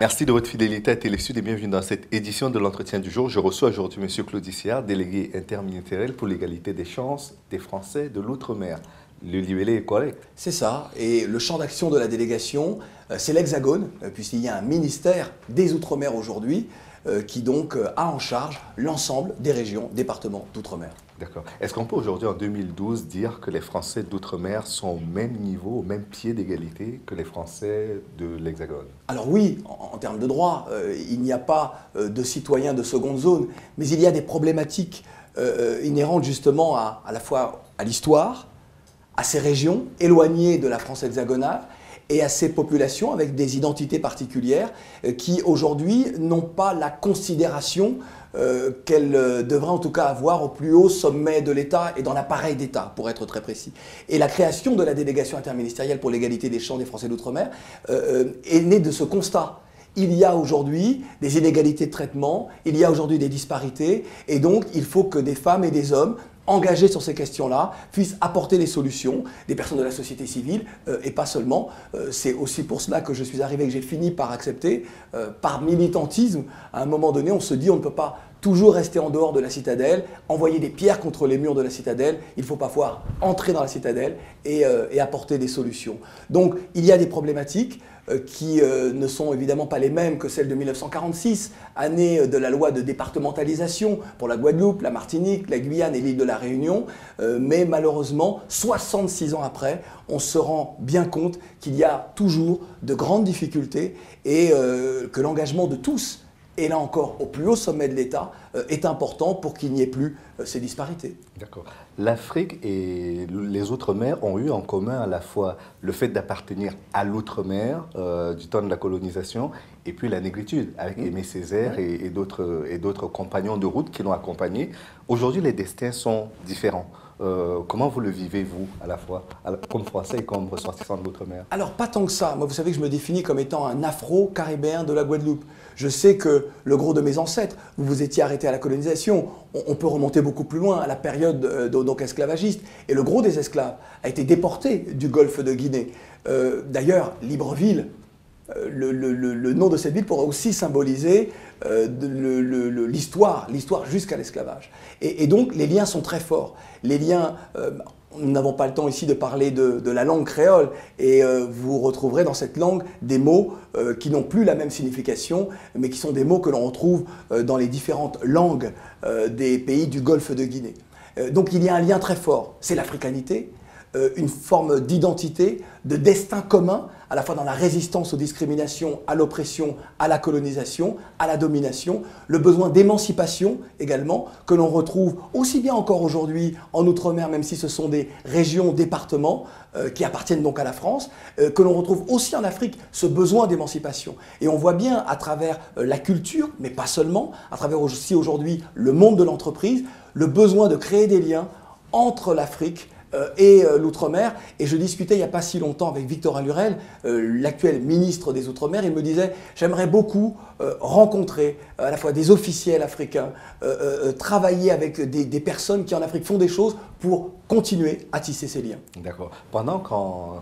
Merci de votre fidélité à Télésud et bienvenue dans cette édition de l'entretien du jour. Je reçois aujourd'hui M. Claude Issihar, délégué interministériel pour l'égalité des chances des Français de l'Outre-mer. Le libellé est correct. C'est ça, et le champ d'action de la délégation, c'est l'Hexagone, puisqu'il y a un ministère des Outre-mer aujourd'hui qui donc a en charge l'ensemble des régions, départements d'Outre-mer. D'accord. Est-ce qu'on peut aujourd'hui, en 2012, dire que les Français d'Outre-mer sont au même niveau, au même pied d'égalité que les Français de l'Hexagone? Alors oui, en termes de droit, il n'y a pas de citoyens de seconde zone, mais il y a des problématiques inhérentes justement à la fois à l'histoire, à ces régions éloignées de la France hexagonale et à ces populations avec des identités particulières qui aujourd'hui n'ont pas la considération qu'elles devraient en tout cas avoir au plus haut sommet de l'État et dans l'appareil d'État, pour être très précis. Et la création de la délégation interministérielle pour l'égalité des chances des Français d'Outre-mer est née de ce constat. Il y a aujourd'hui des inégalités de traitement, il y a aujourd'hui des disparités, et donc il faut que des femmes et des hommes engagés sur ces questions-là puissent apporter les solutions, des personnes de la société civile et pas seulement. C'est aussi pour cela que je suis arrivé, que j'ai fini par accepter, par militantisme. À un moment donné, on se dit on ne peut pas toujours rester en dehors de la citadelle, envoyer des pierres contre les murs de la citadelle. Il faut parfois entrer dans la citadelle et apporter des solutions. Donc il y a des problématiques qui ne sont évidemment pas les mêmes que celles de 1946, année de la loi de départementalisation pour la Guadeloupe, la Martinique, la Guyane et l'île de la Réunion. Mais malheureusement, 66 ans après, on se rend bien compte qu'il y a toujours de grandes difficultés et que l'engagement de tous, et là encore au plus haut sommet de l'État, est important pour qu'il n'y ait plus ces disparités. D'accord. L'Afrique et les Outre-mer ont eu en commun à la fois le fait d'appartenir à l'Outre-mer du temps de la colonisation et puis la négritude, avec Aimé Césaire et d'autres compagnons de route qui l'ont accompagné. Aujourd'hui, les destins sont différents. Comment vous le vivez, vous, à la fois, comme Français et comme ressortissant de l'Outre-mer? Alors, pas tant que ça. Moi, vous savez que je me définis comme étant un afro-caribéen de la Guadeloupe. Je sais que le gros de mes ancêtres, vous vous étiez arrêté à la colonisation. On peut remonter beaucoup plus loin, à la période donc esclavagiste. Et le gros des esclaves a été déporté du golfe de Guinée. D'ailleurs, Libreville, le nom de cette ville pourrait aussi symboliser l'histoire jusqu'à l'esclavage. Et donc, les liens sont très forts. Les liens... nous n'avons pas le temps ici de parler de la langue créole et vous retrouverez dans cette langue des mots qui n'ont plus la même signification, mais qui sont des mots que l'on retrouve dans les différentes langues des pays du golfe de Guinée. Donc il y a un lien très fort, c'est l'africanité, une forme d'identité, de destin commun, à la fois dans la résistance aux discriminations, à l'oppression, à la colonisation, à la domination, le besoin d'émancipation également, que l'on retrouve aussi bien encore aujourd'hui en Outre-mer, même si ce sont des régions, départements qui appartiennent donc à la France, que l'on retrouve aussi en Afrique, ce besoin d'émancipation. Et on voit bien à travers la culture, mais pas seulement, à travers aussi aujourd'hui le monde de l'entreprise, le besoin de créer des liens entre l'Afrique et l'Outre-mer. Et je discutais il n'y a pas si longtemps avec Victorin Lurel, l'actuel ministre des Outre-mer. Il me disait « J'aimerais beaucoup rencontrer à la fois des officiels africains, travailler avec des personnes qui en Afrique font des choses pour continuer à tisser ces liens. » D'accord. Pendant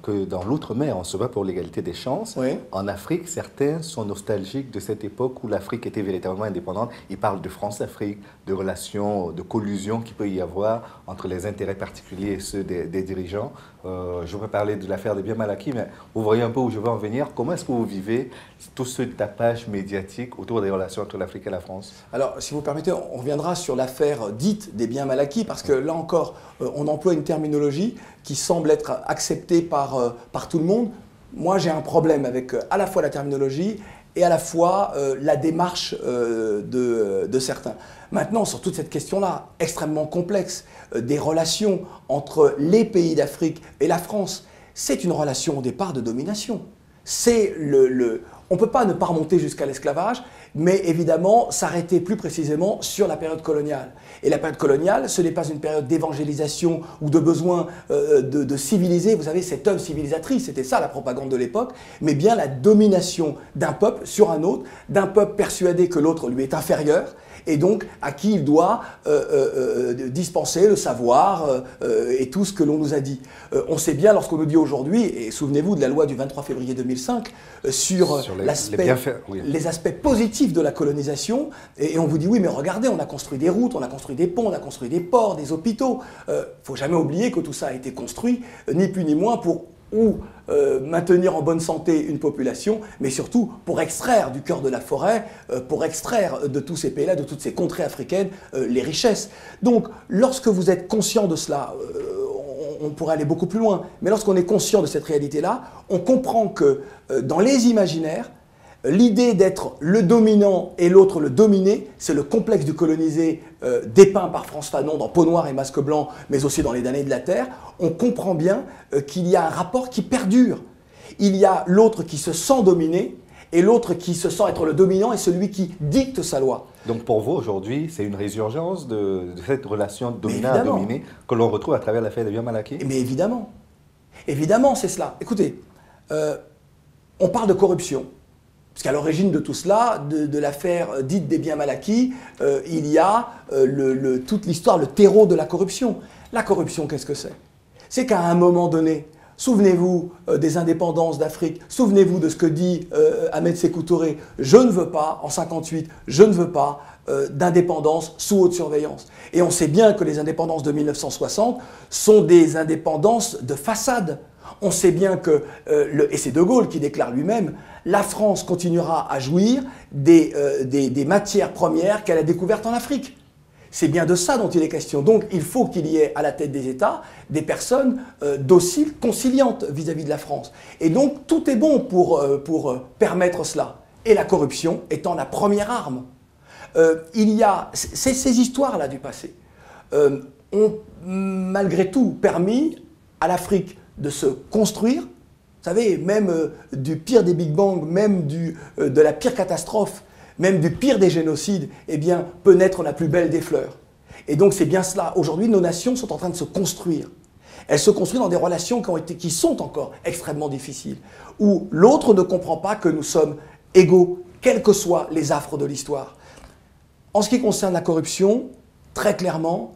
que dans l'Outre-mer, on se bat pour l'égalité des chances, oui. En Afrique, certains sont nostalgiques de cette époque où l'Afrique était véritablement indépendante. Ils parlent de France-Afrique, de relations, de collusion qu'il peut y avoir entre les intérêts particuliers et ceux des dirigeants. Je voudrais parler de l'affaire des biens mal acquis, mais vous voyez un peu où je veux en venir. Comment est-ce que vous vivez tout ce tapage médiatique autour des relations entre l'Afrique et la France? Alors, si vous permettez, on reviendra sur l'affaire dite des biens mal acquis, parce que là encore, on emploie une terminologie qui semble être acceptée par tout le monde. Moi, j'ai un problème avec à la fois la terminologie et à la fois la démarche de certains. Maintenant, sur toute cette question-là, extrêmement complexe, des relations entre les pays d'Afrique et la France, c'est une relation au départ de domination. C'est on ne peut pas ne pas remonter jusqu'à l'esclavage, mais évidemment s'arrêter plus précisément sur la période coloniale. Et la période coloniale, ce n'est pas une période d'évangélisation ou de besoin de civiliser, vous savez, cette œuvre civilisatrice, c'était ça la propagande de l'époque, mais bien la domination d'un peuple sur un autre, d'un peuple persuadé que l'autre lui est inférieur, et donc à qui il doit dispenser le savoir et tout ce que l'on nous a dit. On sait bien lorsqu'on nous dit aujourd'hui, et souvenez-vous de la loi du 23 février 2005 sur les aspects positifs de la colonisation, et on vous dit oui mais regardez, on a construit des routes, on a construit des ponts, on a construit des ports, des hôpitaux. Il ne faut jamais oublier que tout ça a été construit, ni plus ni moins pour maintenir en bonne santé une population, mais surtout pour extraire du cœur de la forêt, pour extraire de tous ces pays-là, de toutes ces contrées africaines, les richesses. Donc, lorsque vous êtes conscient de cela, on pourrait aller beaucoup plus loin, mais lorsqu'on est conscient de cette réalité-là, on comprend que dans les imaginaires, l'idée d'être le dominant et l'autre le dominé, c'est le complexe du colonisé dépeint par Frantz Fanon dans Peau noire et Masque blanc, mais aussi dans Les damnés de la terre. On comprend bien qu'il y a un rapport qui perdure. Il y a l'autre qui se sent dominé et l'autre qui se sent être le dominant et celui qui dicte sa loi. Donc pour vous, aujourd'hui, c'est une résurgence de cette relation dominant à dominé que l'on retrouve à travers l'affaire des biens mal acquis? Mais évidemment. Évidemment, c'est cela. Écoutez, on parle de corruption. Parce qu'à l'origine de tout cela, de l'affaire dite des biens mal acquis, il y a toute l'histoire, le terreau de la corruption. La corruption, qu'est-ce que c'est? C'est qu'à un moment donné, souvenez-vous des indépendances d'Afrique, souvenez-vous de ce que dit Ahmed Sékou Touré, je ne veux pas, en 1958, je ne veux pas d'indépendance sous haute surveillance. Et on sait bien que les indépendances de 1960 sont des indépendances de façade. On sait bien que, et c'est De Gaulle qui déclare lui-même, la France continuera à jouir des matières premières qu'elle a découvertes en Afrique. C'est bien de ça dont il est question. Donc il faut qu'il y ait à la tête des États des personnes dociles, conciliantes vis-à-vis de la France. Et donc tout est bon pour permettre cela. Et la corruption étant la première arme. Il y a ces histoires-là du passé ont malgré tout permis à l'Afrique de se construire. Vous savez, même du pire des Big Bang, même de la pire catastrophe, même du pire des génocides, eh bien, peut naître la plus belle des fleurs. Et donc c'est bien cela. Aujourd'hui, nos nations sont en train de se construire. Elles se construisent dans des relations qui sont encore extrêmement difficiles, où l'autre ne comprend pas que nous sommes égaux, quels que soient les affres de l'histoire. En ce qui concerne la corruption, très clairement,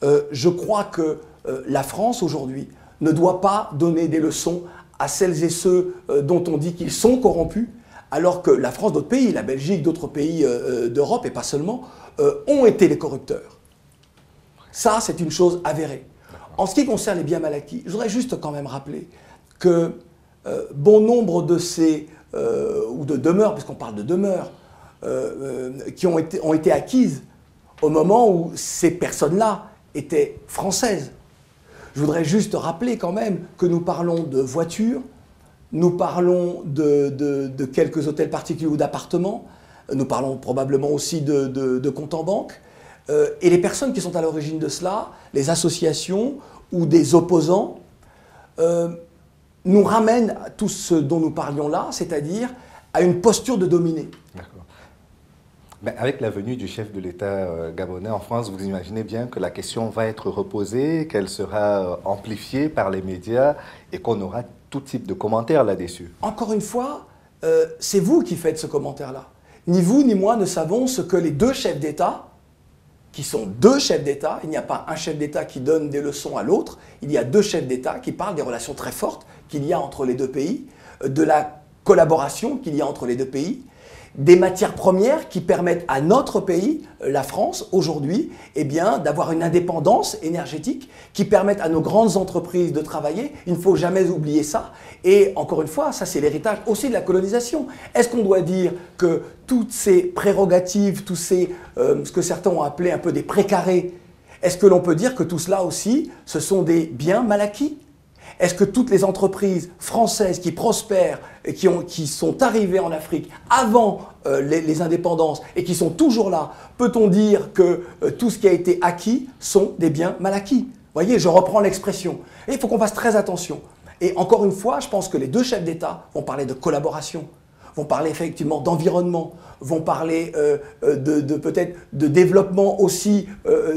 je crois que la France aujourd'hui ne doit pas donner des leçons à celles et ceux dont on dit qu'ils sont corrompus, alors que la France, d'autres pays, la Belgique, d'autres pays d'Europe, et pas seulement, ont été les corrupteurs. Ça, c'est une chose avérée. En ce qui concerne les biens mal acquis, je voudrais juste quand même rappeler que bon nombre de ces, ou de demeures, puisqu'on parle de demeures, qui ont été acquises au moment où ces personnes-là étaient françaises. Je voudrais juste rappeler quand même que nous parlons de voitures, nous parlons de quelques hôtels particuliers ou d'appartements, nous parlons probablement aussi de comptes en banque. Et les personnes qui sont à l'origine de cela, les associations ou des opposants, nous ramènent à tout ce dont nous parlions là, c'est-à-dire à une posture de dominé. D'accord. Mais avec la venue du chef de l'État gabonais en France, vous imaginez bien que la question va être reposée, qu'elle sera amplifiée par les médias et qu'on aura tout type de commentaires là-dessus. Encore une fois, c'est vous qui faites ce commentaire-là. Ni vous ni moi ne savons ce que les deux chefs d'État, qui sont deux chefs d'État, il n'y a pas un chef d'État qui donne des leçons à l'autre, il y a deux chefs d'État qui parlent des relations très fortes qu'il y a entre les deux pays, de la collaboration qu'il y a entre les deux pays, des matières premières qui permettent à notre pays, la France, aujourd'hui, eh bien, d'avoir une indépendance énergétique, qui permettent à nos grandes entreprises de travailler. Il ne faut jamais oublier ça. Et encore une fois, ça c'est l'héritage aussi de la colonisation. Est-ce qu'on doit dire que toutes ces prérogatives, tous ces, ce que certains ont appelé un peu des précarés, est-ce que l'on peut dire que tout cela aussi, ce sont des biens mal acquis ? Est-ce que toutes les entreprises françaises qui prospèrent et qui sont arrivées en Afrique avant les indépendances et qui sont toujours là, peut-on dire que tout ce qui a été acquis sont des biens mal acquis? Vous voyez, je reprends l'expression. Et il faut qu'on fasse très attention. Et encore une fois, je pense que les deux chefs d'État vont parler de collaboration, vont parler effectivement d'environnement, vont parler peut-être de développement aussi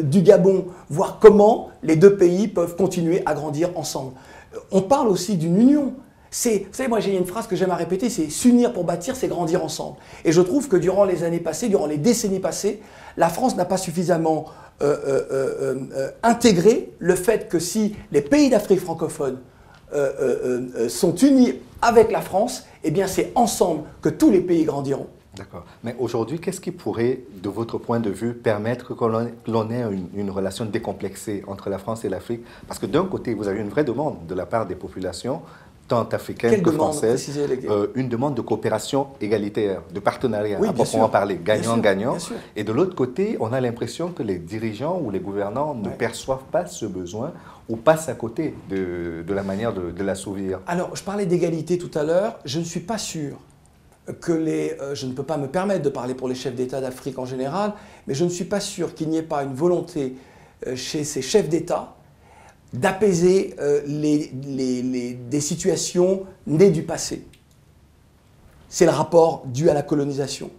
du Gabon, voir comment les deux pays peuvent continuer à grandir ensemble. On parle aussi d'une union. Vous savez, moi j'ai une phrase que j'aime à répéter, c'est s'unir pour bâtir, c'est grandir ensemble. Et je trouve que durant les années passées, durant les décennies passées, la France n'a pas suffisamment intégré le fait que si les pays d'Afrique francophone sont unis avec la France, eh bien c'est ensemble que tous les pays grandiront. D'accord. Mais aujourd'hui, qu'est-ce qui pourrait, de votre point de vue, permettre que l'on ait une relation décomplexée entre la France et l'Afrique? Parce que d'un côté, vous avez une vraie demande de la part des populations, tant africaines que françaises, une demande de coopération égalitaire, de partenariat, à proprement parler, gagnant-gagnant. Et de l'autre côté, on a l'impression que les dirigeants ou les gouvernants ne perçoivent pas ce besoin ou passent à côté de la manière de l'assouvir. Alors, je parlais d'égalité tout à l'heure. Je ne suis pas sûr que je ne peux pas me permettre de parler pour les chefs d'État d'Afrique en général, mais je ne suis pas sûr qu'il n'y ait pas une volonté chez ces chefs d'État d'apaiser des situations nées du passé. C'est le rapport dû à la colonisation.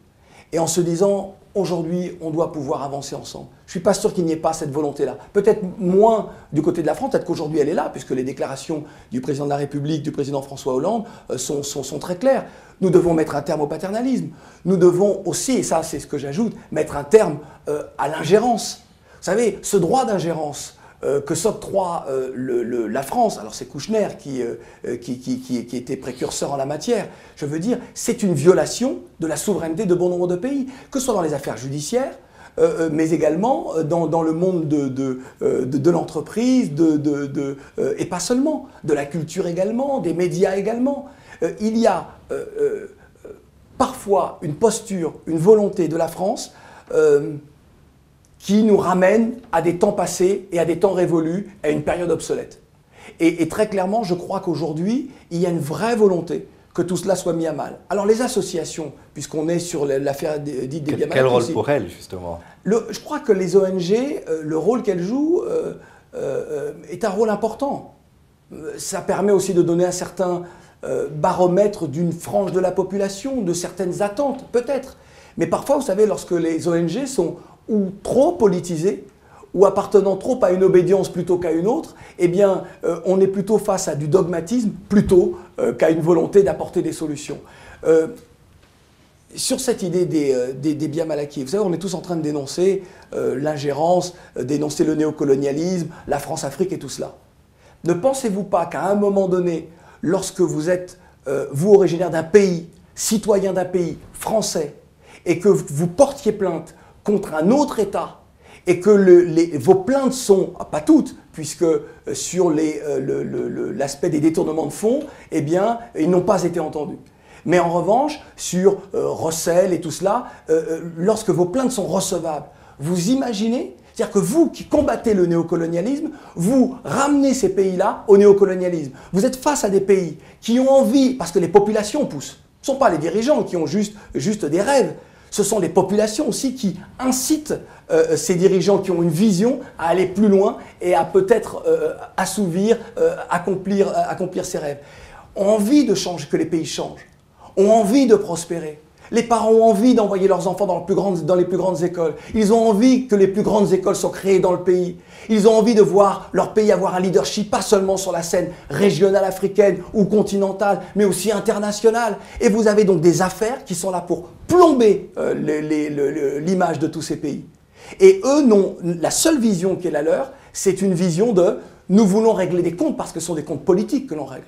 Et en se disant, aujourd'hui, on doit pouvoir avancer ensemble. Je ne suis pas sûr qu'il n'y ait pas cette volonté-là. Peut-être moins du côté de la France, peut-être qu'aujourd'hui elle est là, puisque les déclarations du président de la République, du président François Hollande, sont très claires. Nous devons mettre un terme au paternalisme. Nous devons aussi, et ça c'est ce que j'ajoute, mettre un terme à l'ingérence. Vous savez, ce droit d'ingérence que s'octroie la France, alors c'est Kouchner qui était précurseur en la matière, je veux dire, c'est une violation de la souveraineté de bon nombre de pays, que ce soit dans les affaires judiciaires, mais également dans le monde de l'entreprise, et pas seulement, de la culture également, des médias également. Il y a parfois une posture, une volonté de la France qui nous ramène à des temps passés et à des temps révolus, à une période obsolète. Et très clairement, je crois qu'aujourd'hui, il y a une vraie volonté que tout cela soit mis à mal. Alors les associations, puisqu'on est sur l'affaire dite des Biamalaky. Quel rôle pour elles, justement? Je crois que les ONG, le rôle qu'elles jouent est un rôle important. Ça permet aussi de donner un certain baromètre d'une frange de la population, de certaines attentes, peut-être. Mais parfois, vous savez, lorsque les ONG sont ou trop politisées, ou appartenant trop à une obédience plutôt qu'à une autre, eh bien, on est plutôt face à du dogmatisme plutôt qu'à une volonté d'apporter des solutions. Sur cette idée des Biamalaky, vous savez, on est tous en train de dénoncer l'ingérence, dénoncer le néocolonialisme, la France-Afrique et tout cela. Ne pensez-vous pas qu'à un moment donné, lorsque vous êtes, vous, originaire d'un pays, citoyen d'un pays français, et que vous portiez plainte contre un autre État, et que vos plaintes sont, pas toutes, puisque sur l'aspect des détournements de fonds, eh bien, ils n'ont pas été entendus. Mais en revanche, sur recel et tout cela, lorsque vos plaintes sont recevables, vous imaginez, c'est-à-dire que vous qui combattez le néocolonialisme, vous ramenez ces pays-là au néocolonialisme. Vous êtes face à des pays qui ont envie, parce que les populations poussent, ce ne sont pas les dirigeants qui ont juste des rêves, ce sont les populations aussi qui incitent ces dirigeants qui ont une vision à aller plus loin et à peut-être assouvir, accomplir ces rêves. Ont envie de changer, que les pays changent, ont envie de prospérer. Les parents ont envie d'envoyer leurs enfants dans les plus grandes écoles. Ils ont envie que les plus grandes écoles soient créées dans le pays. Ils ont envie de voir leur pays avoir un leadership, pas seulement sur la scène régionale africaine ou continentale, mais aussi internationale. Et vous avez donc des affaires qui sont là pour plomber l'image de tous ces pays. Et eux, la seule vision qui est la leur, c'est une vision de « nous voulons régler des comptes parce que ce sont des comptes politiques que l'on règle ».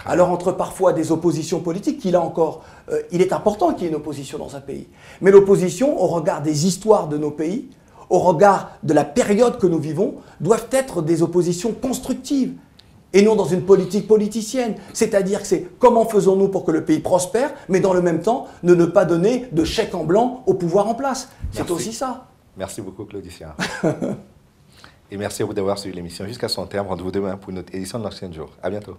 Alors entre parfois des oppositions politiques, qui là encore, il est important qu'il y ait une opposition dans un pays. Mais l'opposition, au regard des histoires de nos pays, au regard de la période que nous vivons, doivent être des oppositions constructives et non dans une politique politicienne. C'est-à-dire que c'est comment faisons-nous pour que le pays prospère, mais dans le même temps, ne pas donner de chèque en blanc au pouvoir en place. C'est aussi ça. Merci beaucoup, Claudicia. Et merci à vous d'avoir suivi l'émission jusqu'à son terme. Rendez-vous demain pour une autre édition de l'Ancien Jour. À bientôt.